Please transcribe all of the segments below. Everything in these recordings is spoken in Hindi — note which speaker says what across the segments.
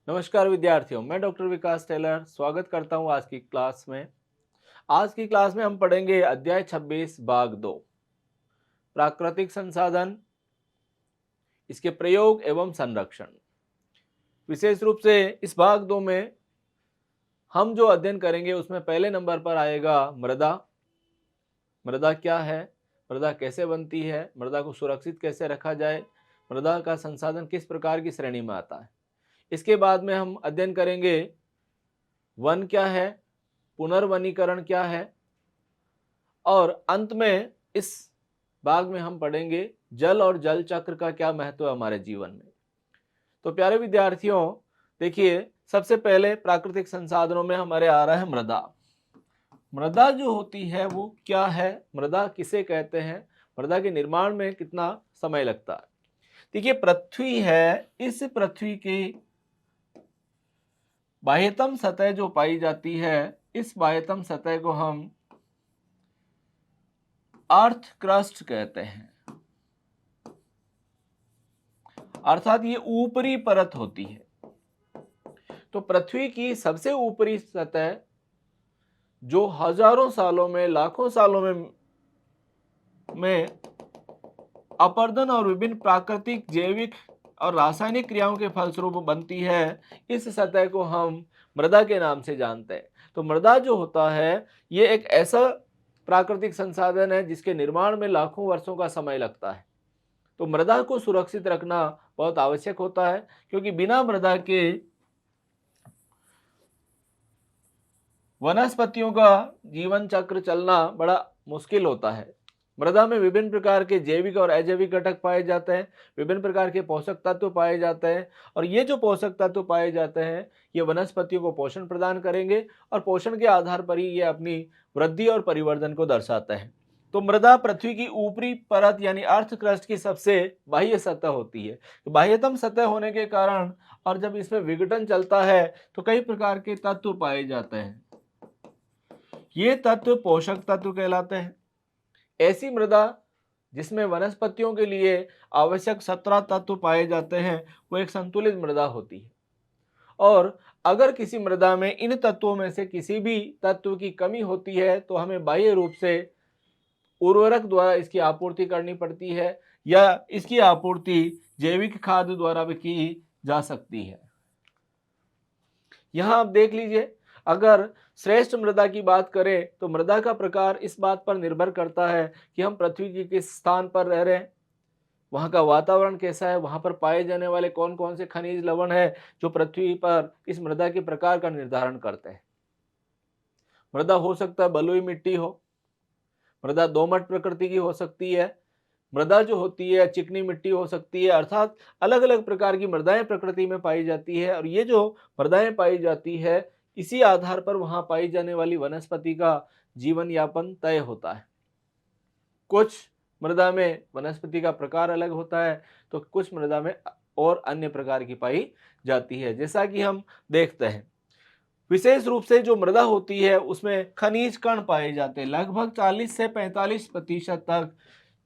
Speaker 1: नमस्कार विद्यार्थियों, मैं डॉक्टर विकास टेलर स्वागत करता हूं आज की क्लास में। आज की क्लास में हम पढ़ेंगे अध्याय 26 भाग 2 प्राकृतिक संसाधन, इसके प्रयोग एवं संरक्षण। विशेष रूप से इस भाग 2 में हम जो अध्ययन करेंगे उसमें पहले नंबर पर आएगा मृदा। मृदा क्या है, मृदा कैसे बनती है, मृदा को सुरक्षित कैसे रखा जाए, मृदा का संसाधन किस प्रकार की श्रेणी में आता है। इसके बाद में हम अध्ययन करेंगे वन क्या है, पुनर्वनीकरण क्या है, और अंत में इस भाग में हम पढ़ेंगे जल और जल चक्र का क्या महत्व है हमारे जीवन में। तो प्यारे विद्यार्थियों, देखिए सबसे पहले प्राकृतिक संसाधनों में हमारे आ रहा है मृदा। मृदा जो होती है वो क्या है, मृदा किसे कहते हैं, मृदा के निर्माण में कितना समय लगता है। देखिए पृथ्वी है, इस पृथ्वी की बाह्यतम सतह जो पाई जाती है, इस बाह्यतम सतह को हम अर्थ क्रस्ट कहते हैं, अर्थात ये ऊपरी परत होती है। तो पृथ्वी की सबसे ऊपरी सतह जो हजारों सालों में, लाखों सालों में अपरदन और विभिन्न प्राकृतिक, जैविक और रासायनिक क्रियाओं के फलस्वरूप बनती है, इस सतह को हम मृदा के नाम से जानते हैं। तो मृदा जो होता है ये एक ऐसा प्राकृतिक संसाधन है जिसके निर्माण में लाखों वर्षों का समय लगता है। तो मृदा को सुरक्षित रखना बहुत आवश्यक होता है, क्योंकि बिना मृदा के वनस्पतियों का जीवन चक्र चलना बड़ा मुश्किल होता है। मृदा में विभिन्न प्रकार के जैविक और अजैविक घटक पाए जाते हैं, विभिन्न प्रकार के पोषक तत्व पाए जाते हैं, और ये जो पोषक तत्व पाए जाते हैं ये वनस्पतियों को पोषण प्रदान करेंगे, और पोषण के आधार पर ही ये अपनी वृद्धि और परिवर्धन को दर्शाते हैं। तो मृदा पृथ्वी की ऊपरी परत यानी अर्थ क्रस्ट की सबसे बाह्य सतह होती है। तो बाह्यतम सतह होने के कारण और जब इसमें विघटन चलता है तो कई प्रकार के तत्व पाए जाते हैं, ये तत्व पोषक तत्व कहलाते हैं। ऐसी मृदा जिसमें वनस्पतियों के लिए आवश्यक 17 तत्व पाए जाते हैं वो एक संतुलित मृदा होती है। और अगर किसी मृदा में इन तत्वों में से किसी भी तत्व की कमी होती है तो हमें बाह्य रूप से उर्वरक द्वारा इसकी आपूर्ति करनी पड़ती है, या इसकी आपूर्ति जैविक खाद द्वारा भी की जा सकती है। यहाँ आप देख लीजिए, अगर श्रेष्ठ मृदा की बात करें तो मृदा का प्रकार इस बात पर निर्भर करता है कि हम पृथ्वी के किस स्थान पर रह रहे हैं, वहाँ का वातावरण कैसा है, वहाँ पर पाए जाने वाले कौन कौन से खनिज लवण है जो पृथ्वी पर इस मृदा के प्रकार का निर्धारण करते हैं। मृदा हो सकता है बलुई मिट्टी हो, मृदा दोमट प्रकृति की हो सकती है, मृदा जो होती है चिकनी मिट्टी हो सकती है, अर्थात अलग अलग प्रकार की मृदाएं प्रकृति में पाई जाती है। और ये जो मृदाएं पाई जाती है इसी आधार पर वहां पाई जाने वाली वनस्पति का जीवन यापन तय होता है। कुछ मृदा में वनस्पति का प्रकार अलग होता है तो कुछ मृदा में और अन्य प्रकार की पाई जाती है। जैसा कि हम देखते हैं, विशेष रूप से जो मृदा होती है उसमें खनिज कण पाए जाते हैं। लगभग 40 से 45% तक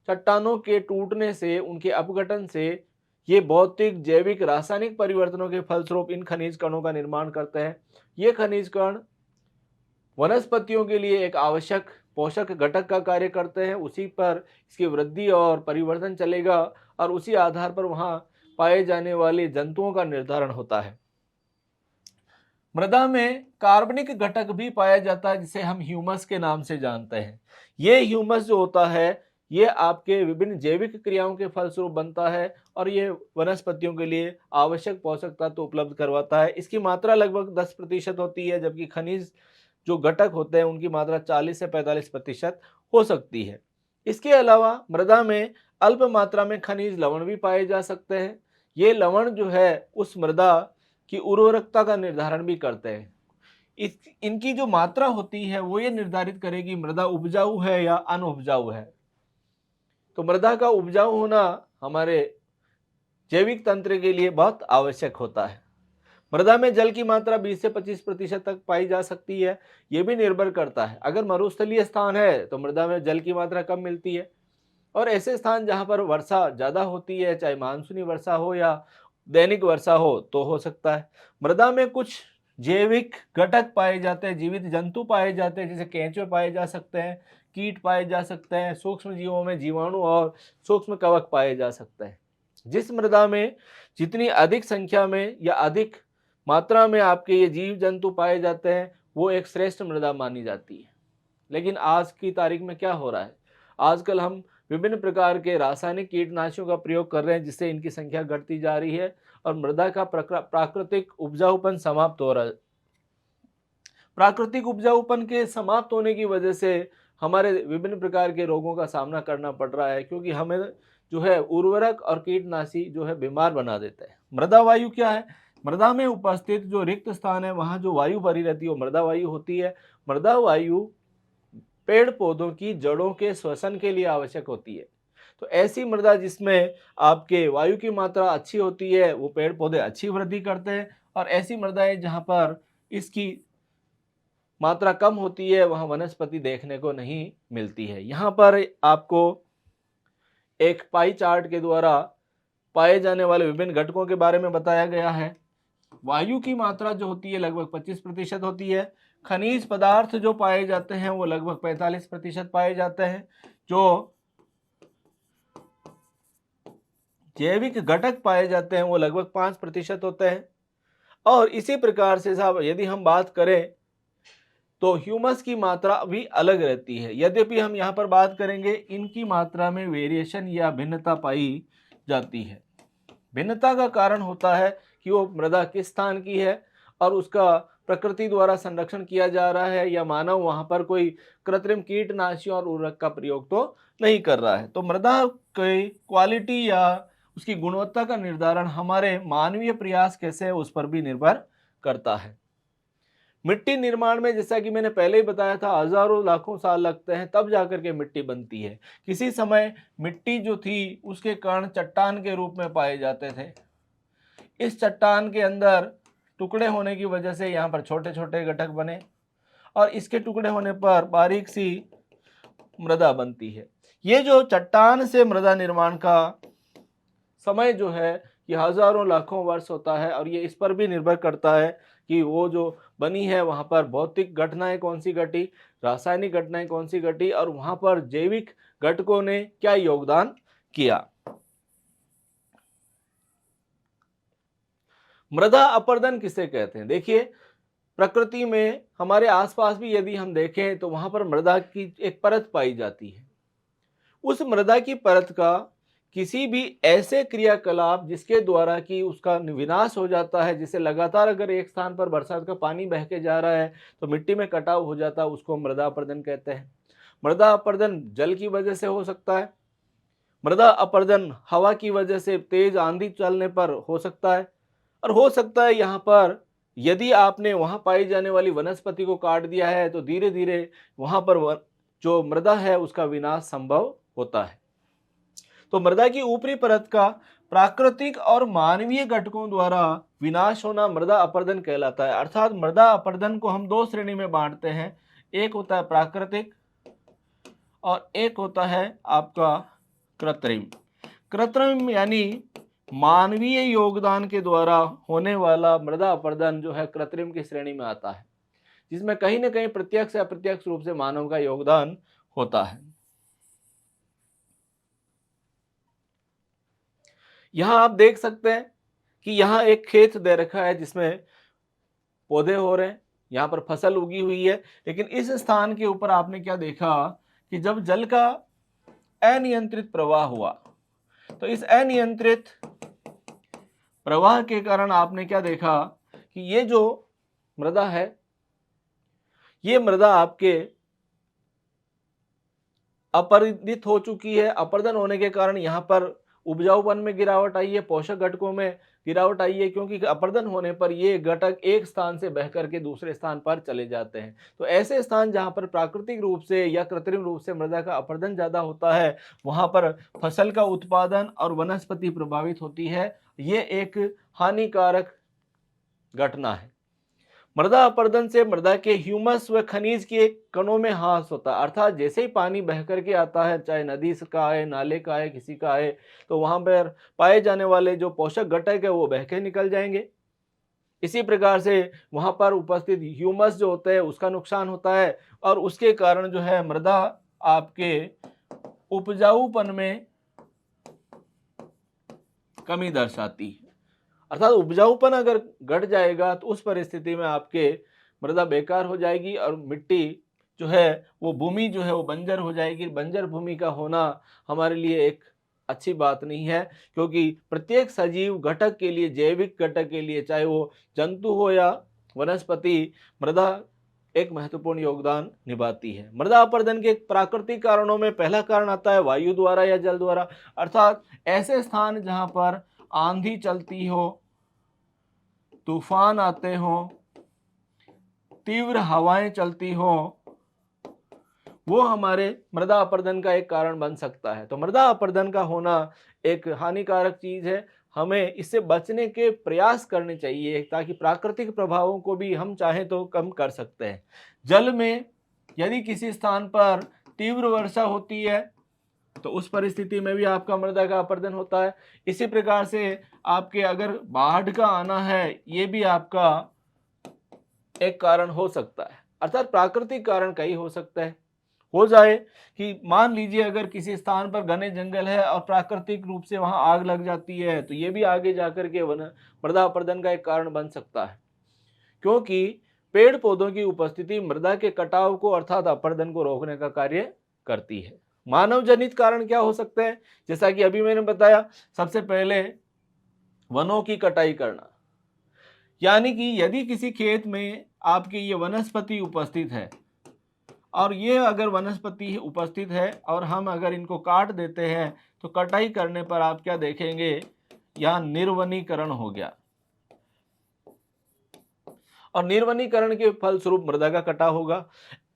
Speaker 1: चट्टानों के टूटने से, उनके अपघटन से ये भौतिक, जैविक, रासायनिक परिवर्तनों के फलस्वरूप इन खनिज कणों का निर्माण करते हैं। ये खनिज कण वनस्पतियों के लिए एक आवश्यक पोषक घटक का कार्य करते हैं। उसी पर इसकी वृद्धि और परिवर्तन चलेगा और उसी आधार पर वहां पाए जाने वाले जंतुओं का निर्धारण होता है। मृदा में कार्बनिक घटक भी पाया जाता है जिसे हम ह्यूमस के नाम से जानते हैं। ये ह्यूमस जो होता है ये आपके विभिन्न जैविक क्रियाओं के फलस्वरूप बनता है और ये वनस्पतियों के लिए आवश्यक पोषक तत्व उपलब्ध करवाता है। इसकी मात्रा लगभग 10% होती है, जबकि खनिज जो घटक होते हैं उनकी मात्रा 40 से 45% हो सकती है। इसके अलावा मृदा में अल्प मात्रा में खनिज लवण भी पाए जा सकते हैं। ये लवण जो है उस मृदा की उर्वरकता का निर्धारण भी करते हैं। इनकी जो मात्रा होती है वो ये निर्धारित करेगी मृदा उपजाऊ है या अनउपजाऊ है। तो मृदा का उपजाऊ होना हमारे जैविक तंत्र के लिए बहुत आवश्यक होता है। मृदा में जल की मात्रा 20 से 25% तक पाई जा सकती है। ये भी निर्भर करता है, अगर मरुस्थलीय स्थान है तो मृदा में जल की मात्रा कम मिलती है, और ऐसे स्थान जहाँ पर वर्षा ज़्यादा होती है, चाहे मानसूनी वर्षा हो या दैनिक वर्षा हो तो हो सकता है। मृदा में कुछ जैविक घटक पाए जाते हैं, जीवित जंतु पाए जाते हैं, जैसे केंचुए पाए जा सकते हैं, कीट पाए जा सकते हैं, सूक्ष्म जीवों में जीवाणु और सूक्ष्म कवक पाए जा सकते हैं। जिस मृदा में जितनी अधिक संख्या में या अधिक मात्रा में आपके ये जीव जंतु पाए जाते हैं, वो एक श्रेष्ठ मृदा मानी जाती है। लेकिन आज की तारीख में क्या हो रहा है, आजकल हम विभिन्न प्रकार के रासायनिक कीटनाशकों का प्रयोग कर रहे हैं, जिससे इनकी संख्या घटती जा रही है और मृदा का प्राकृतिक उपजाऊपन समाप्त हो रहा है। प्राकृतिक उपजाऊपन के समाप्त होने की वजह से हमारे विभिन्न प्रकार के रोगों का सामना करना पड़ रहा है, क्योंकि हमें जो है उर्वरक और कीटनाशी जो है बीमार बना देते हैं। मृदा वायु क्या है? मृदा में उपस्थित जो रिक्त स्थान है, वहाँ जो वायु भरी रहती है वो मृदा वायु होती है। मृदा वायु पेड़ पौधों की जड़ों के श्वसन के लिए आवश्यक होती है। तो ऐसी मृदा जिसमें आपके वायु की मात्रा अच्छी होती है, वो पेड़ पौधे अच्छी वृद्धि करते हैं, और ऐसी मृदाएं जहाँ पर इसकी मात्रा कम होती है, वहाँ वनस्पति देखने को नहीं मिलती है। यहाँ पर आपको एक पाई चार्ट के द्वारा पाए जाने वाले विभिन्न घटकों के बारे में बताया गया है। वायु की मात्रा जो होती है लगभग 25% होती है। खनिज पदार्थ जो पाए जाते हैं वो लगभग 45% पाए जाते हैं। जो जैविक घटक पाए जाते हैं वो लगभग 5% होते हैं। और इसी प्रकार से साहब यदि हम बात करें तो ह्यूमस की मात्रा भी अलग रहती है। यद्यपि हम यहाँ पर बात करेंगे, इनकी मात्रा में वेरिएशन या भिन्नता पाई जाती है। भिन्नता का कारण होता है कि वो मृदा किस स्थान की है और उसका प्रकृति द्वारा संरक्षण किया जा रहा है, या मानव वहाँ पर कोई कृत्रिम कीटनाशी और उर्वरक का प्रयोग तो नहीं कर रहा है। तो मृदा की क्वालिटी या उसकी गुणवत्ता का निर्धारण हमारे मानवीय प्रयास कैसे है उस पर भी निर्भर करता है। मिट्टी निर्माण में जैसा कि मैंने पहले ही बताया था, हजारों लाखों साल लगते हैं तब जाकर के मिट्टी बनती है। किसी समय मिट्टी जो थी उसके कण चट्टान के रूप में पाए जाते थे। इस चट्टान के अंदर टुकड़े होने की वजह से यहाँ पर छोटे छोटे घटक बने और इसके टुकड़े होने पर बारीक सी मृदा बनती है। ये जो चट्टान से मृदा निर्माण का समय जो है ये हजारों लाखों वर्ष होता है, और ये इस पर भी निर्भर करता है कि वो जो बनी है वहाँ पर भौतिक घटनाएं कौन सी घटी, रासायनिक घटनाएं कौन सी घटी, और वहाँ पर जैविक घटकों ने क्या योगदान किया। मृदा अपरदन किसे कहते हैं? देखिए, प्रकृति में हमारे आसपास भी यदि हम देखें तो वहाँ पर मृदा की एक परत पाई जाती है। उस मृदा की परत का किसी भी ऐसे क्रियाकलाप जिसके द्वारा कि उसका विनाश हो जाता है, जिसे लगातार अगर एक स्थान पर बरसात का पानी बह के जा रहा है तो मिट्टी में कटाव हो जाता है, उसको मृदा अपरदन कहते हैं। मृदा अपरदन जल की वजह से हो सकता है, मृदा अपरदन हवा की वजह से तेज आंधी चलने पर हो सकता है, और हो सकता है यहाँ पर यदि आपने वहाँ पाई जाने वाली वनस्पति को काट दिया है तो धीरे धीरे वहाँ पर जो मृदा है उसका विनाश संभव होता है। तो मृदा की ऊपरी परत का प्राकृतिक और मानवीय घटकों द्वारा विनाश होना मृदा अपरदन कहलाता है। अर्थात मृदा अपरदन को हम दो श्रेणी में बांटते हैं, एक होता है प्राकृतिक और एक होता है आपका कृत्रिम। कृत्रिम यानी मानवीय योगदान के द्वारा होने वाला मृदा अपरदन जो है कृत्रिम की श्रेणी में आता है, जिसमें कहीं ना कहीं प्रत्यक्ष या अप्रत्यक्ष रूप से मानव का योगदान होता है। यहां आप देख सकते हैं कि यहाँ एक खेत दे रखा है जिसमें पौधे हो रहे हैं, यहाँ पर फसल उगी हुई है, लेकिन इस स्थान के ऊपर आपने क्या देखा कि जब जल का अनियंत्रित प्रवाह हुआ तो इस अनियंत्रित प्रवाह के कारण आपने क्या देखा कि ये जो मृदा है ये मृदा आपके अपरदित हो चुकी है। अपरदन होने के कारण यहाँ पर उपजाऊपन में गिरावट आई है, पोषक घटकों में गिरावट आई है, क्योंकि अपरदन होने पर ये घटक एक स्थान से बह करके दूसरे स्थान पर चले जाते हैं। तो ऐसे स्थान जहाँ पर प्राकृतिक रूप से या कृत्रिम रूप से मृदा का अपरदन ज़्यादा होता है वहाँ पर फसल का उत्पादन और वनस्पति प्रभावित होती है। ये एक हानिकारक घटना है। मृदा अपरदन से मृदा के ह्यूमस व खनिज के कणों में ह्रास होता है, अर्थात जैसे ही पानी बह करके आता है, चाहे नदी का आए, नाले का आए, किसी का आए, तो वहां पर पाए जाने वाले जो पोषक घटक है वो बह के निकल जाएंगे। इसी प्रकार से वहां पर उपस्थित ह्यूमस जो होता है उसका नुकसान होता है, और उसके कारण जो है मृदा आपके उपजाऊपन में कमी दर्शाती है। अर्थात उपजाऊपन अगर घट जाएगा तो उस परिस्थिति में आपके मृदा बेकार हो जाएगी और मिट्टी जो है वो भूमि जो है वो बंजर हो जाएगी। बंजर भूमि का होना हमारे लिए एक अच्छी बात नहीं है, क्योंकि प्रत्येक सजीव घटक के लिए, जैविक घटक के लिए, चाहे वो जंतु हो या वनस्पति, मृदा एक महत्वपूर्ण योगदान निभाती है। मृदा अपरदन के प्राकृतिक कारणों में पहला कारण आता है वायु द्वारा या जल द्वारा, अर्थात ऐसे स्थान जहां पर आंधी चलती हो, तूफान आते हो, तीव्र हवाएं चलती हो, वो हमारे मृदा अपरदन का एक कारण बन सकता है। तो मृदा अपरदन का होना एक हानिकारक चीज है, हमें इससे बचने के प्रयास करने चाहिए ताकि प्राकृतिक प्रभावों को भी हम चाहें तो कम कर सकते हैं। जल में यदि किसी स्थान पर तीव्र वर्षा होती है तो उस परिस्थिति में भी आपका मृदा का अपरदन होता है। इसी प्रकार से आपके अगर बाढ़ का आना है, ये भी आपका एक कारण हो सकता है। अर्थात प्राकृतिक कारण कई हो सकता है। हो जाए कि मान लीजिए अगर किसी स्थान पर घने जंगल है और प्राकृतिक रूप से वहां आग लग जाती है, तो ये भी आगे जाकर के मृदा अपरदन का एक कारण बन सकता है, क्योंकि पेड़ पौधों की उपस्थिति मृदा के कटाव को अर्थात अपरदन को रोकने का कार्य करती है। मानव जनित कारण क्या हो सकते हैं? जैसा कि अभी मैंने बताया, सबसे पहले वनों की कटाई करना, यानी कि यदि किसी खेत में आपकी ये वनस्पति उपस्थित है और ये अगर वनस्पति उपस्थित है और हम अगर इनको काट देते हैं, तो कटाई करने पर आप क्या देखेंगे, यहाँ निर्वनीकरण हो गया, और निर्वनीकरण के फलस्वरूप मृदा का कटाव होगा।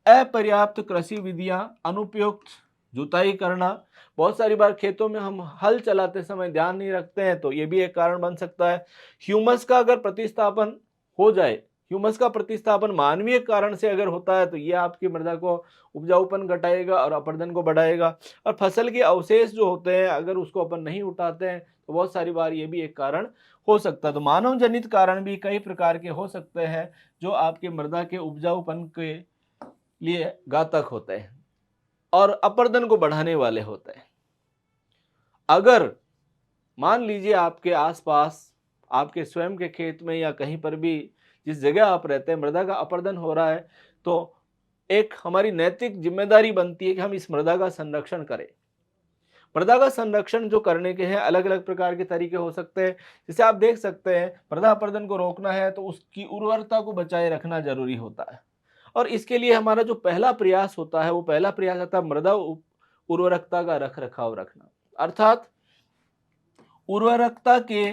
Speaker 1: अपर्याप्त कृषि विधियां, अनुपयुक्त जुताई करना, बहुत सारी बार खेतों में हम हल चलाते समय ध्यान नहीं रखते हैं, तो ये भी एक कारण बन सकता है। ह्यूमस का अगर प्रतिस्थापन हो जाए, ह्यूमस का प्रतिस्थापन मानवीय कारण से अगर होता है, तो ये आपकी मृदा को उपजाऊपन घटाएगा और अपरदन को बढ़ाएगा। और फसल के अवशेष जो होते हैं अगर उसको अपन नहीं उठाते हैं, तो बहुत सारी बार ये भी एक कारण हो सकता है। तो मानव जनित कारण भी कई प्रकार के हो सकते हैं जो आपके मृदा के उपजाऊपन के लिए घातक होते हैं और अपरदन को बढ़ाने वाले होते हैं। अगर मान लीजिए आपके आसपास, आपके स्वयं के खेत में या कहीं पर भी जिस जगह आप रहते हैं मृदा का अपरदन हो रहा है, तो एक हमारी नैतिक जिम्मेदारी बनती है कि हम इस मृदा का संरक्षण करें। मृदा का संरक्षण जो करने के हैं अलग अलग प्रकार के तरीके हो सकते हैं। जैसे आप देख सकते हैं, मृदा अपरदन को रोकना है तो उसकी उर्वरता को बचाए रखना जरूरी होता है, और इसके लिए हमारा जो पहला प्रयास होता है, वो पहला प्रयास होता है मृदा उर्वरकता का रख रखाव रखना। अर्थात उर्वरकता के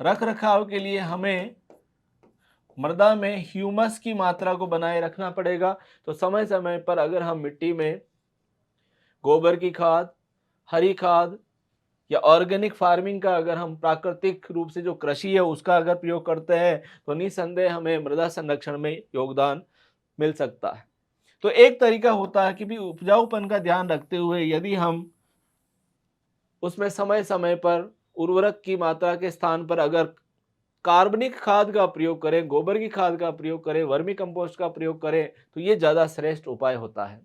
Speaker 1: रख रखाव के लिए हमें मृदा में ह्यूमस की मात्रा को बनाए रखना पड़ेगा। तो समय समय पर अगर हम मिट्टी में गोबर की खाद, हरी खाद या ऑर्गेनिक फार्मिंग का, अगर हम प्राकृतिक रूप से जो कृषि है उसका अगर प्रयोग करते हैं, तो निसंदेह हमें मृदा संरक्षण में योगदान मिल सकता है। तो एक तरीका होता है कि भी उपजाऊपन का ध्यान रखते हुए यदि हम उसमें समय समय पर उर्वरक की मात्रा के स्थान पर अगर कार्बनिक खाद का प्रयोग करें, गोबर की खाद का प्रयोग करें, वर्मी कंपोस्ट का प्रयोग करें, तो ये ज्यादा श्रेष्ठ उपाय होता है।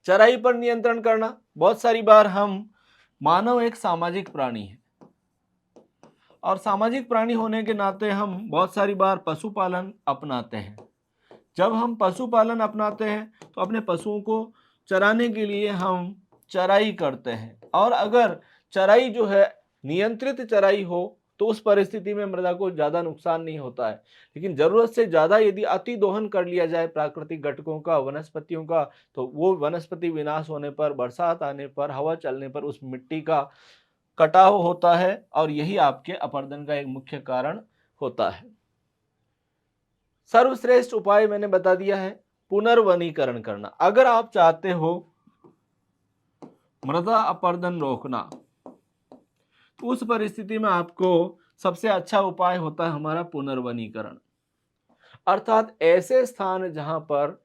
Speaker 1: चराई पर नियंत्रण करना, बहुत सारी बार हम, मानव एक सामाजिक प्राणी है और सामाजिक प्राणी होने के नाते हम बहुत सारी बार पशुपालन अपनाते हैं। जब हम पशुपालन अपनाते हैं तो अपने पशुओं को चराने के लिए हम चराई करते हैं, और अगर चराई जो है नियंत्रित चराई हो तो उस परिस्थिति में मृदा को ज्यादा नुकसान नहीं होता है। लेकिन जरूरत से ज्यादा यदि अति दोहन कर लिया जाए प्राकृतिक घटकों का, वनस्पतियों का, तो वो वनस्पति विनाश होने पर, बरसात आने पर, हवा चलने पर उस मिट्टी का कटाव होता है, और यही आपके अपरदन का एक मुख्य कारण होता है। सर्वश्रेष्ठ उपाय मैंने बता दिया है, पुनर्वनीकरण करना। अगर आप चाहते हो मृदा अपरदन रोकना, तो उस परिस्थिति में आपको सबसे अच्छा उपाय होता है हमारा पुनर्वनीकरण। अर्थात ऐसे स्थान जहां पर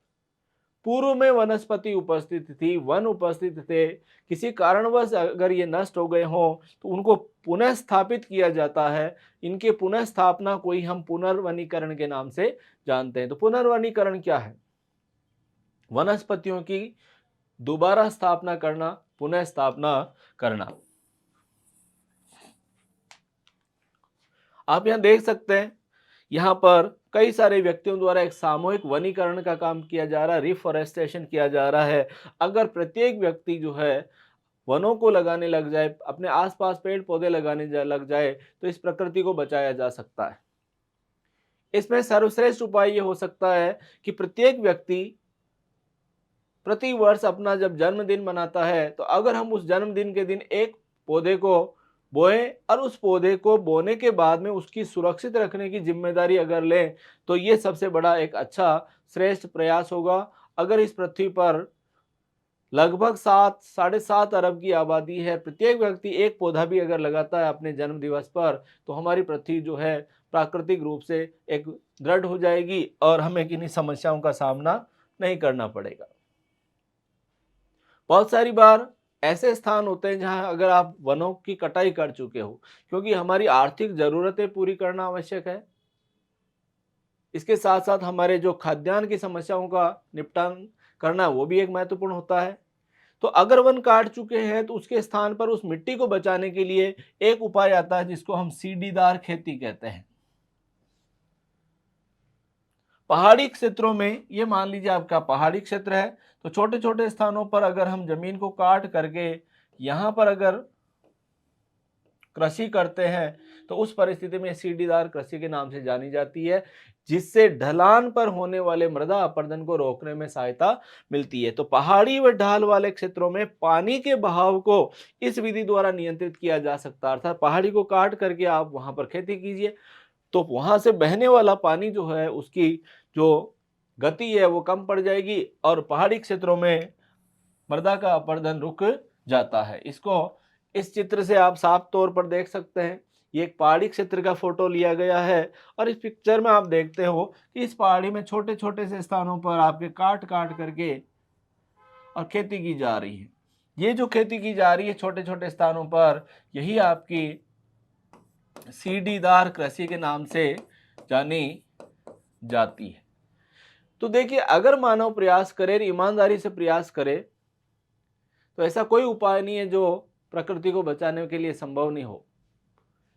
Speaker 1: पूर्व में वनस्पति उपस्थित थी, वन उपस्थित थे, किसी कारणवश अगर ये नष्ट हो गए हों तो उनको पुनः स्थापित किया जाता है। इनके पुनः स्थापना को ही हम पुनर्वनीकरण के नाम से जानते हैं। तो पुनर्वनीकरण क्या है? वनस्पतियों की दोबारा स्थापना करना, पुनः स्थापना करना। आप यहां देख सकते हैं, यहाँ पर कई सारे व्यक्तियों द्वारा एक सामूहिक वनीकरण का काम किया जा रहा है, रिफॉरेस्टेशन किया जा रहा है। अगर प्रत्येक व्यक्ति जो है वनों को लगाने लग जाए, अपने आसपास पेड़ पौधे लग जाए, तो इस प्रकृति को बचाया जा सकता है। इसमें सर्वश्रेष्ठ उपाय ये हो सकता है कि प्रत्येक व्यक्ति प्रति वर्ष अपना जब जन्मदिन मनाता है, तो अगर हम उस जन्मदिन के दिन एक पौधे को बोएं और उस पौधे को बोने के बाद में उसकी सुरक्षित रखने की जिम्मेदारी अगर लें, तो ये सबसे बड़ा एक अच्छा श्रेष्ठ प्रयास होगा। अगर इस पृथ्वी पर लगभग 7-7.5 अरब की आबादी है, प्रत्येक व्यक्ति एक पौधा भी अगर लगाता है अपने जन्म दिवस पर, तो हमारी पृथ्वी जो है प्राकृतिक रूप से एक दृढ़ हो जाएगी और हमें किन्हीं समस्याओं का सामना नहीं करना पड़ेगा। बहुत सारी बार ऐसे स्थान होते हैं जहां अगर आप वनों की कटाई कर चुके हो, क्योंकि हमारी आर्थिक जरूरतें पूरी करना आवश्यक है, इसके साथ साथ हमारे जो खाद्यान्न की समस्याओं का निपटान करना वो भी एक महत्वपूर्ण होता है। तो अगर वन काट चुके हैं तो उसके स्थान पर उस मिट्टी को बचाने के लिए एक उपाय आता है जिसको हम सीढ़ीदार खेती कहते हैं। पहाड़ी क्षेत्रों में, ये मान लीजिए आपका पहाड़ी क्षेत्र है, तो छोटे छोटे स्थानों पर अगर हम जमीन को काट करके यहां पर अगर कृषि करते हैं, तो उस परिस्थिति में सीढ़ीदार कृषि के नाम से जानी जाती है, जिससे ढलान पर होने वाले मृदा अपरदन को रोकने में सहायता मिलती है। तो पहाड़ी व ढाल वाले क्षेत्रों में पानी के बहाव को इस विधि द्वारा नियंत्रित किया जा सकता है। अर्थात पहाड़ी को काट करके आप वहां पर खेती कीजिए, तो वहां से बहने वाला पानी जो है उसकी जो गति है वो कम पड़ जाएगी और पहाड़ी क्षेत्रों में मृदा का अपरदन रुक जाता है। इसको इस चित्र से आप साफ तौर पर देख सकते हैं। ये एक पहाड़ी क्षेत्र का फोटो लिया गया है और इस पिक्चर में आप देखते हो कि इस पहाड़ी में छोटे छोटे से स्थानों पर आपके काट काट करके और खेती की जा रही है। ये जो खेती की जा रही है छोटे छोटे स्थानों पर, यही आपकी सीढ़ीदार कृषि के नाम से जानी जाती है। तो देखिए, अगर मानव प्रयास करे, ईमानदारी से प्रयास करे, तो ऐसा कोई उपाय नहीं है जो प्रकृति को बचाने के लिए संभव नहीं हो।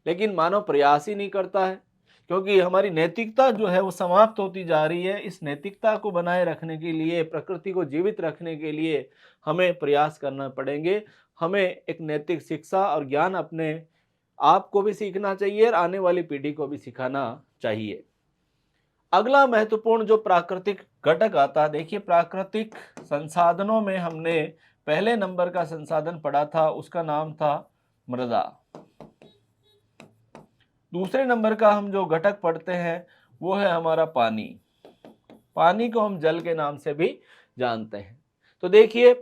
Speaker 1: लेकिन मानव प्रयास ही नहीं करता है, क्योंकि हमारी नैतिकता जो है वो समाप्त होती जा रही है। इस नैतिकता को बनाए रखने के लिए, प्रकृति को जीवित रखने के लिए हमें प्रयास करना पड़ेंगे। हमें एक नैतिक शिक्षा और ज्ञान अपने आप को भी सीखना चाहिए और आने वाली पीढ़ी को भी सिखाना चाहिए। अगला महत्वपूर्ण जो प्राकृतिक घटक आता है, देखिए प्राकृतिक संसाधनों में हमने पहले नंबर का संसाधन पढ़ा था, उसका नाम था मृदा। दूसरे नंबर का हम जो घटक पढ़ते हैं वो है हमारा पानी। पानी को हम जल के नाम से भी जानते हैं। तो देखिए,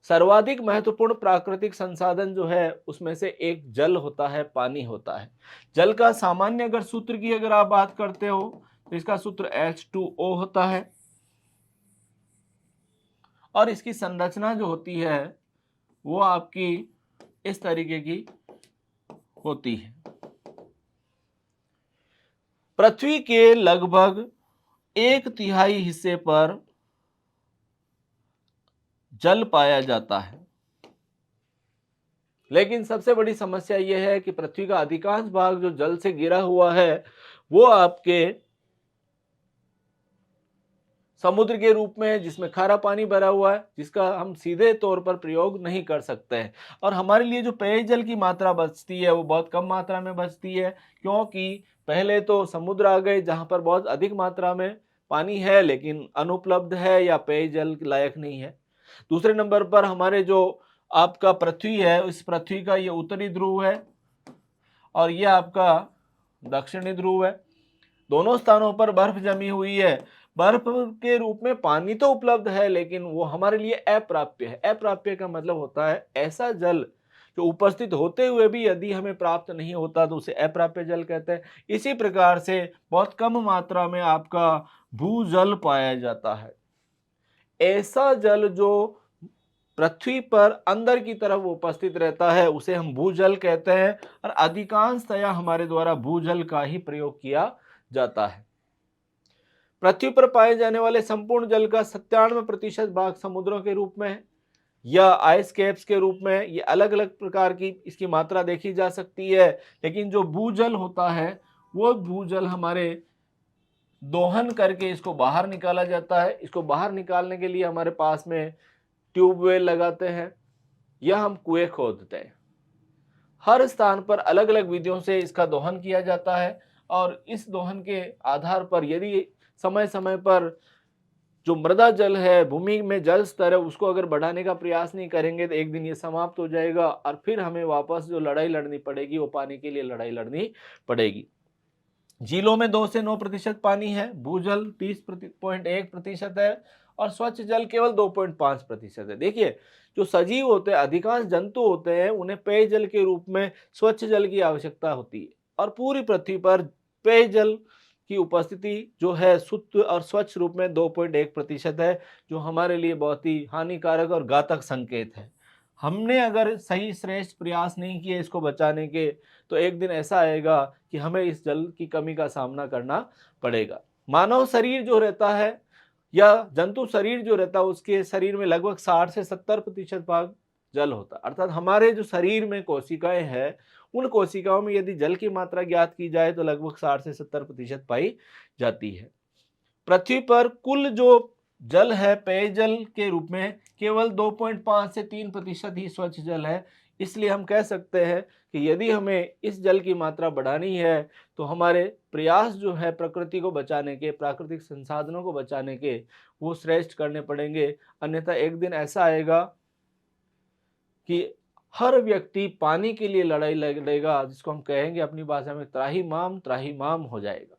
Speaker 1: सर्वाधिक महत्वपूर्ण प्राकृतिक संसाधन जो है उसमें से एक जल होता है, पानी होता है। जल का सामान्य अगर सूत्र की अगर आप बात करते हो तो इसका सूत्र H2O होता है और इसकी संरचना जो होती है वो आपकी इस तरीके की होती है। पृथ्वी के लगभग 1/3 हिस्से पर जल पाया जाता है, लेकिन सबसे बड़ी समस्या यह है कि पृथ्वी का अधिकांश भाग जो जल से घिरा हुआ है वो आपके समुद्र के रूप में है, जिसमें खारा पानी भरा हुआ है, जिसका हम सीधे तौर पर प्रयोग नहीं कर सकते हैं। और हमारे लिए जो पेयजल की मात्रा बचती है वो बहुत कम मात्रा में बचती है, क्योंकि पहले तो समुद्र आ गए जहां पर बहुत अधिक मात्रा में पानी है लेकिन अनुपलब्ध है या पेयजल लायक नहीं है। दूसरे नंबर पर हमारे जो आपका पृथ्वी है, इस पृथ्वी का ये उत्तरी ध्रुव है और ये आपका दक्षिणी ध्रुव है। दोनों स्थानों पर बर्फ जमी हुई है। बर्फ के रूप में पानी तो उपलब्ध है लेकिन वो हमारे लिए अप्राप्य है। अप्राप्य का मतलब होता है ऐसा जल जो उपस्थित होते हुए भी यदि हमें प्राप्त नहीं होता तो उसे अप्राप्य जल कहते हैं। इसी प्रकार से बहुत कम मात्रा में आपका भूजल पाया जाता है। ऐसा जल जो पृथ्वी पर अंदर की तरफ उपस्थित रहता है उसे हम भूजल कहते हैं, और अधिकांशतया हमारे द्वारा भूजल का ही प्रयोग किया जाता है। पृथ्वी पर पाए जाने वाले संपूर्ण जल का 97% भाग समुद्रों के रूप में है या आइस कैप्स के रूप में। ये अलग अलग प्रकार की इसकी मात्रा देखी जा सकती है, लेकिन जो भूजल होता है वो भूजल हमारे दोहन करके इसको बाहर निकाला जाता है। इसको बाहर निकालने के लिए हमारे पास में ट्यूबवेल लगाते हैं या हम कुएं खोदते हैं। हर स्थान पर अलग अलग विधियों से इसका दोहन किया जाता है, और इस दोहन के आधार पर यदि समय समय पर जो मृदा जल है, भूमि में जल स्तर है, उसको अगर बढ़ाने का प्रयास नहीं करेंगे तो एक दिन ये समाप्त हो जाएगा और फिर हमें वापस जो लड़ाई लड़नी पड़ेगी वो पानी के लिए लड़ाई लड़नी पड़ेगी। झीलों में 2 से 9% पानी है, भूजल 30.1% है और स्वच्छ जल केवल 2.5% है। देखिए, जो सजीव होते हैं, अधिकांश जंतु होते हैं, उन्हें पेयजल के रूप में स्वच्छ जल की आवश्यकता होती है, और पूरी पृथ्वी पर पेयजल की उपस्थिति जो है शुद्ध और स्वच्छ रूप में 2.1% है, जो हमारे लिए बहुत ही हानिकारक और घातक संकेत है। हमने अगर सही श्रेष्ठ प्रयास नहीं किए इसको बचाने के, तो एक दिन ऐसा आएगा कि हमें इस जल की कमी का सामना करना पड़ेगा। मानव शरीर जो रहता है या जंतु शरीर जो रहता है, उसके शरीर में लगभग 60 से 70% भाग जल होता है। अर्थात हमारे जो शरीर में कोशिकाएं हैं, उन कोशिकाओं में यदि जल की मात्रा ज्ञात की जाए तो लगभग 60 से 70% पाई जाती है। पृथ्वी पर कुल जो जल है पेयजल के रूप में केवल 2.5 से 3% ही स्वच्छ जल है। इसलिए हम कह सकते हैं कि यदि हमें इस जल की मात्रा बढ़ानी है तो हमारे प्रयास जो है प्रकृति को बचाने के, प्राकृतिक संसाधनों को बचाने के, वो श्रेष्ठ करने पड़ेंगे। अन्यथा एक दिन ऐसा आएगा कि हर व्यक्ति पानी के लिए लड़ाई लड़ेगा, जिसको हम कहेंगे अपनी भाषा में त्राहिमाम हो जाएगा।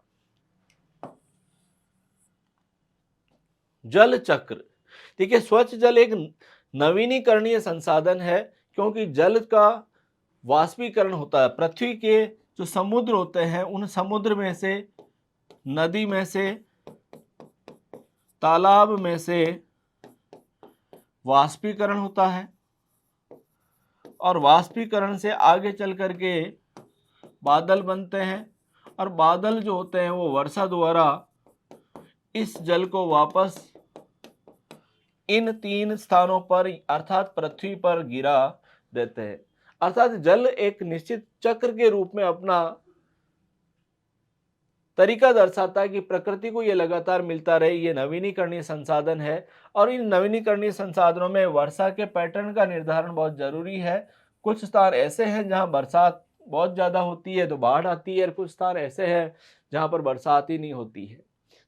Speaker 1: जल चक्र, देखिए, स्वच्छ जल एक नवीनीकरणीय संसाधन है, क्योंकि जल का वाष्पीकरण होता है। पृथ्वी के जो समुद्र होते हैं, उन समुद्र में से, नदी में से, तालाब में से वाष्पीकरण होता है, और वाष्पीकरण से आगे चल करके बादल बनते हैं, और बादल जो होते हैं वो वर्षा द्वारा इस जल को वापस इन 3 स्थानों पर अर्थात पृथ्वी पर गिरा देते हैं। अर्थात जल एक निश्चित चक्र के रूप में अपना तरीका दर्शाता है कि प्रकृति को ये लगातार मिलता रहे। ये नवीनीकरणीय संसाधन है, और इन नवीनीकरणीय संसाधनों में वर्षा के पैटर्न का निर्धारण बहुत जरूरी है। कुछ स्थान ऐसे हैं जहां बरसात बहुत ज्यादा होती है तो बाढ़ आती है, और कुछ स्थान ऐसे हैं जहां पर बरसात ही नहीं होती है।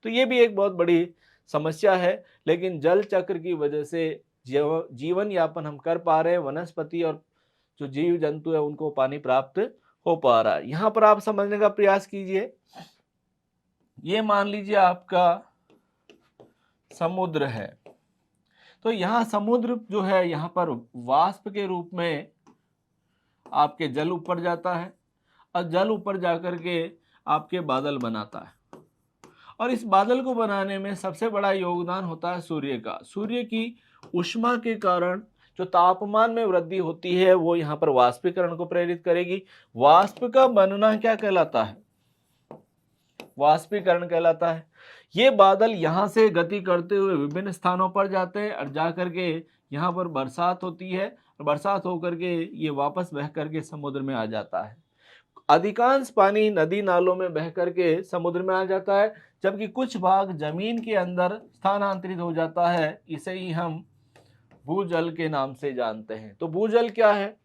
Speaker 1: तो ये भी एक बहुत बड़ी समस्या है, लेकिन जल चक्र की वजह से जीवन यापन हम कर पा रहे हैं। वनस्पति और जो जीव जंतु है उनको पानी प्राप्त हो पा रहा है। यहाँ पर आप समझने का प्रयास कीजिए, ये मान लीजिए आपका समुद्र है, तो यहाँ समुद्र जो है, यहाँ पर वाष्प के रूप में आपके जल ऊपर जाता है, और जल ऊपर जाकर के आपके बादल बनाता है, और इस बादल को बनाने में सबसे बड़ा योगदान होता है सूर्य का। सूर्य की ऊष्मा के कारण जो तापमान में वृद्धि होती है वो यहाँ पर वाष्पीकरण को प्रेरित करेगी। वाष्प का बनना क्या कहलाता है? वाष्पीकरण कहलाता है। ये बादल यहाँ से गति करते हुए विभिन्न स्थानों पर जाते हैं, और जाकर के यहाँ पर बरसात होती है, और बरसात होकर के ये वापस बह करके समुद्र में आ जाता है। अधिकांश पानी नदी नालों में बह करके समुद्र में आ जाता है, जबकि कुछ भाग जमीन के अंदर स्थानांतरित हो जाता है। इसे ही हम भूजल के नाम से जानते हैं। तो भूजल क्या है,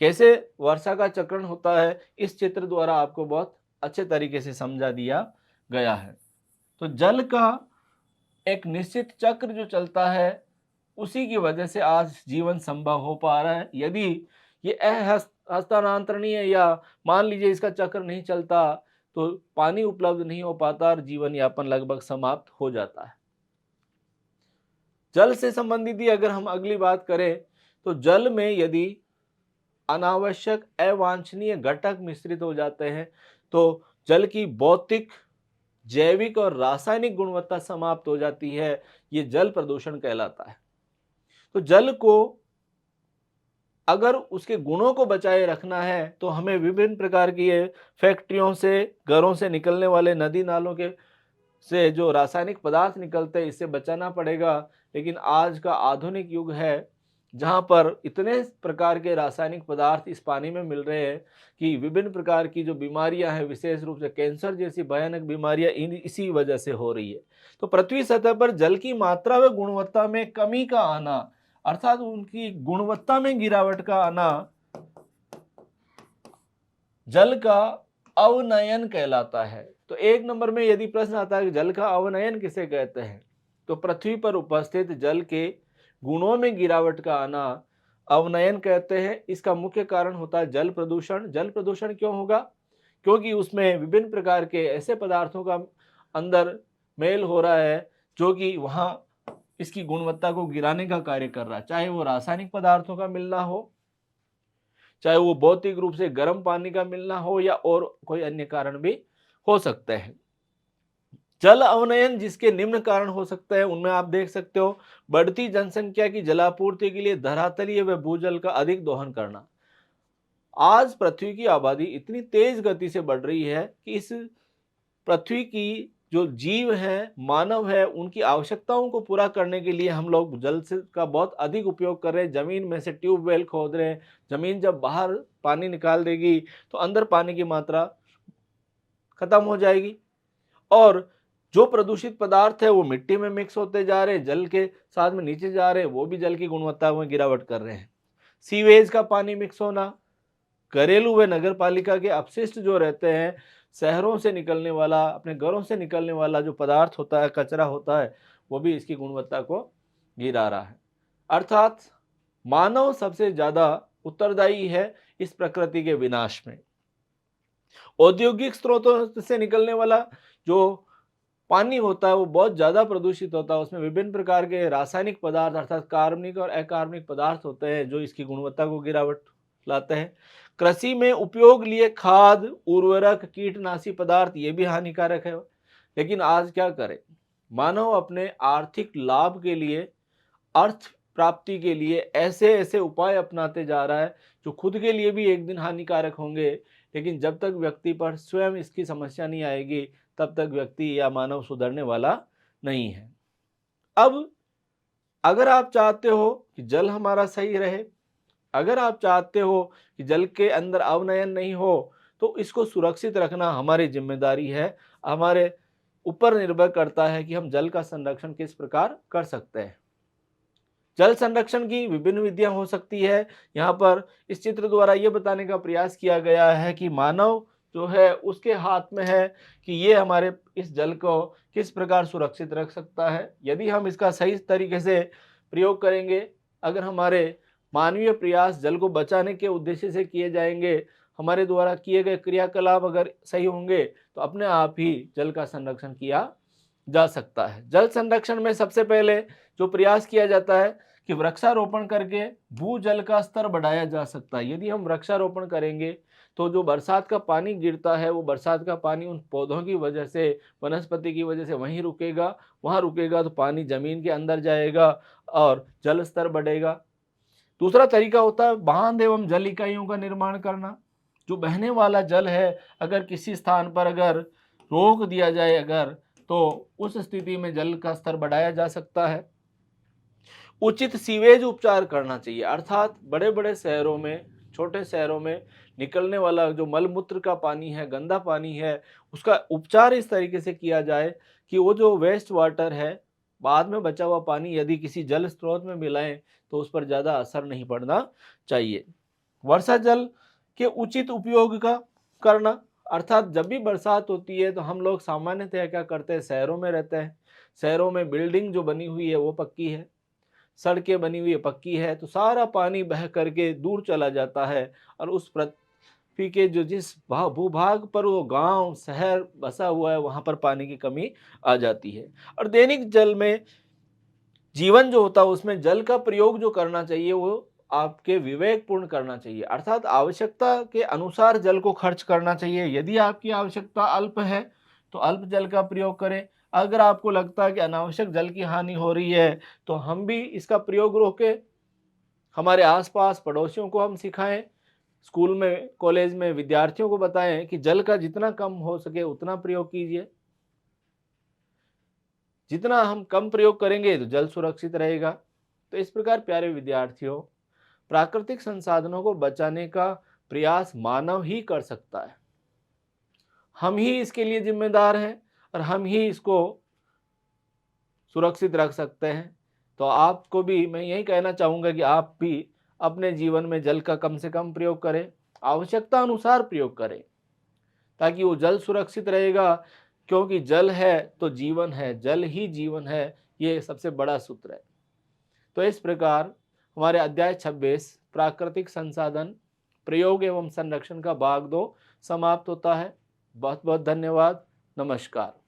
Speaker 1: कैसे वर्षा का चक्रण होता है, इस चित्र द्वारा आपको बहुत अच्छे तरीके से समझा दिया गया है। तो जल का एक निश्चित चक्र जो चलता है, उसी की वजह से आज जीवन संभव हो पा रहा है। यदि ये हस्तांतरणीय या मान लीजिए इसका चक्र नहीं चलता तो पानी उपलब्ध नहीं हो पाता और जीवन यापन लगभग समाप्त हो जाता है। जल से संबंधित ही अगर हम अगली बात करें तो जल में यदि अनावश्यक अवांछनीय घटक मिश्रित हो जाते हैं तो जल की भौतिक, जैविक और रासायनिक गुणवत्ता समाप्त हो जाती है। ये जल प्रदूषण कहलाता है। तो जल को अगर उसके गुणों को बचाए रखना है तो हमें विभिन्न प्रकार की ये फैक्ट्रियों से, घरों से निकलने वाले नदी नालों के से जो रासायनिक पदार्थ निकलते हैं इससे बचाना पड़ेगा। लेकिन आज का आधुनिक युग है जहाँ पर इतने प्रकार के रासायनिक पदार्थ इस पानी में मिल रहे हैं कि विभिन्न प्रकार की जो बीमारियां हैं, विशेष रूप से कैंसर जैसी भयानक बीमारियां इसी वजह से हो रही है। तो पृथ्वी सतह पर जल की मात्रा व गुणवत्ता में कमी का आना, अर्थात उनकी गुणवत्ता में गिरावट का आना, जल का अवनयन कहलाता है। तो एक नंबर में यदि प्रश्न आता है कि जल का अवनयन किसे कहते हैं, तो पृथ्वी पर उपस्थित जल के गुणों में गिरावट का आना अवनयन कहते हैं। इसका मुख्य कारण होता है जल प्रदूषण। जल प्रदूषण क्यों होगा? क्योंकि उसमें विभिन्न प्रकार के ऐसे पदार्थों का अंदर मेल हो रहा है जो कि वहां इसकी गुणवत्ता को गिराने का कार्य कर रहा है। चाहे वो रासायनिक पदार्थों का मिलना हो, चाहे वो भौतिक रूप से गर्म पानी का मिलना हो, या और कोई अन्य कारण भी हो सकते हैं। जल अवनयन जिसके निम्न कारण हो सकते हैं उनमें आप देख सकते हो, बढ़ती जनसंख्या की जलापूर्ति के लिए धरातलीय व भूजल का अधिक दोहन करना। आज पृथ्वी की आबादी इतनी तेज गति से बढ़ रही है कि इस पृथ्वी की जो जीव है, मानव है, उनकी आवश्यकताओं को पूरा करने के लिए हम लोग जल से का बहुत अधिक उपयोग कर रहे हैं। जमीन में से ट्यूबवेल खोद रहे हैं। जमीन जब बाहर पानी निकाल देगी तो अंदर पानी की मात्रा खत्म हो जाएगी और जो प्रदूषित पदार्थ है वो मिट्टी में मिक्स होते जा रहे हैं, जल के साथ में नीचे जा रहे हैं, वो भी जल की गुणवत्ता में गिरावट कर रहे हैं। सीवेज का पानी मिक्स होना, घरेलू व नगर पालिका के अपशिष्ट जो रहते हैं, शहरों से निकलने वाला, अपने घरों से निकलने वाला जो पदार्थ होता है, कचरा होता है, वो भी इसकी गुणवत्ता को गिरा रहा है। अर्थात मानव सबसे ज्यादा उत्तरदायी है इस प्रकृति के विनाश में। औद्योगिक स्रोतों से निकलने वाला जो पानी होता है वो बहुत ज्यादा प्रदूषित होता है। उसमें विभिन्न प्रकार के रासायनिक पदार्थ अर्थात कार्बनिक और अकार्बनिक पदार्थ होते हैं जो इसकी गुणवत्ता को गिरावट लाते हैं। कृषि में उपयोग लिए खाद, उर्वरक, कीटनाशी पदार्थ ये भी हानिकारक है। लेकिन आज क्या करें, मानव अपने आर्थिक लाभ के लिए, अर्थ प्राप्ति के लिए ऐसे ऐसे उपाय अपनाते जा रहा है जो खुद के लिए भी एक दिन हानिकारक होंगे। लेकिन जब तक व्यक्ति पर स्वयं इसकी समस्या नहीं आएगी तब तक व्यक्ति या मानव सुधरने वाला नहीं है। अब अगर आप चाहते हो कि जल हमारा सही रहे, अगर आप चाहते हो कि जल के अंदर अवनयन नहीं हो, तो इसको सुरक्षित रखना हमारी जिम्मेदारी है। हमारे ऊपर निर्भर करता है कि हम जल का संरक्षण किस प्रकार कर सकते हैं। जल संरक्षण की विभिन्न विधियां हो सकती है। यहाँ पर इस चित्र द्वारा ये बताने का प्रयास किया गया है कि मानव जो है उसके हाथ में है कि ये हमारे इस जल को किस प्रकार सुरक्षित रख सकता है। यदि हम इसका सही तरीके से प्रयोग करेंगे, अगर हमारे मानवीय प्रयास जल को बचाने के उद्देश्य से किए जाएंगे, हमारे द्वारा किए गए क्रियाकलाप अगर सही होंगे तो अपने आप ही जल का संरक्षण किया जा सकता है। जल संरक्षण में सबसे पहले जो प्रयास किया जाता है कि वृक्षारोपण करके भूजल का स्तर बढ़ाया जा सकता है। यदि हम वृक्षारोपण करेंगे तो जो बरसात का पानी गिरता है वो बरसात का पानी उन पौधों की वजह से, वनस्पति की वजह से वहीं रुकेगा। वहाँ रुकेगा तो पानी जमीन के अंदर जाएगा और जल स्तर बढ़ेगा। दूसरा तरीका होता है बांध एवं जल इकाइयों का निर्माण करना। जो बहने वाला जल है अगर किसी स्थान पर अगर रोक दिया जाए अगर, तो उस स्थिति में जल का स्तर बढ़ाया जा सकता है। उचित सीवेज उपचार करना चाहिए, अर्थात बड़े बड़े शहरों में, छोटे शहरों में निकलने वाला जो मलमूत्र का पानी है, गंदा पानी है, उसका उपचार इस तरीके से किया जाए कि वो जो वेस्ट वाटर है, बाद में बचा हुआ पानी यदि किसी जल स्रोत में मिलाएं तो उस पर ज़्यादा असर नहीं पड़ना चाहिए। वर्षा जल के उचित उपयोग का करना, अर्थात जब भी बरसात होती है तो हम लोग सामान्यतः क्या करते हैं, शहरों में रहते हैं। शहरों में बिल्डिंग जो बनी हुई है वो पक्की है, सड़कें बनी हुई है पक्की है, तो सारा पानी बह करके दूर चला जाता है और उस पृथ्वी के जो जिस भूभाग पर वो गांव शहर बसा हुआ है वहां पर पानी की कमी आ जाती है। और दैनिक जल में जीवन जो होता है उसमें जल का प्रयोग जो करना चाहिए वो आपके विवेकपूर्ण करना चाहिए, अर्थात आवश्यकता के अनुसार जल को खर्च करना चाहिए। यदि आपकी आवश्यकता अल्प है तो अल्प जल का प्रयोग करें। अगर आपको लगता है कि अनावश्यक जल की हानि हो रही है तो हम भी इसका प्रयोग रोकें। हमारे आसपास पड़ोसियों को हम सिखाएं, स्कूल में कॉलेज में विद्यार्थियों को बताएं कि जल का जितना कम हो सके उतना प्रयोग कीजिए। जितना हम कम प्रयोग करेंगे तो जल सुरक्षित रहेगा। तो इस प्रकार प्यारे विद्यार्थियों, प्राकृतिक संसाधनों को बचाने का प्रयास मानव ही कर सकता है। हम ही इसके लिए जिम्मेदार हैं और हम ही इसको सुरक्षित रख सकते हैं। तो आपको भी मैं यही कहना चाहूँगा कि आप भी अपने जीवन में जल का कम से कम प्रयोग करें, आवश्यकता अनुसार प्रयोग करें, ताकि वो जल सुरक्षित रहेगा। क्योंकि जल है तो जीवन है, जल ही जीवन है, ये सबसे बड़ा सूत्र है। तो इस प्रकार हमारे अध्याय 26 प्राकृतिक संसाधन प्रयोग एवं संरक्षण का भाग 2 समाप्त होता है। बहुत बहुत धन्यवाद। नमस्कार।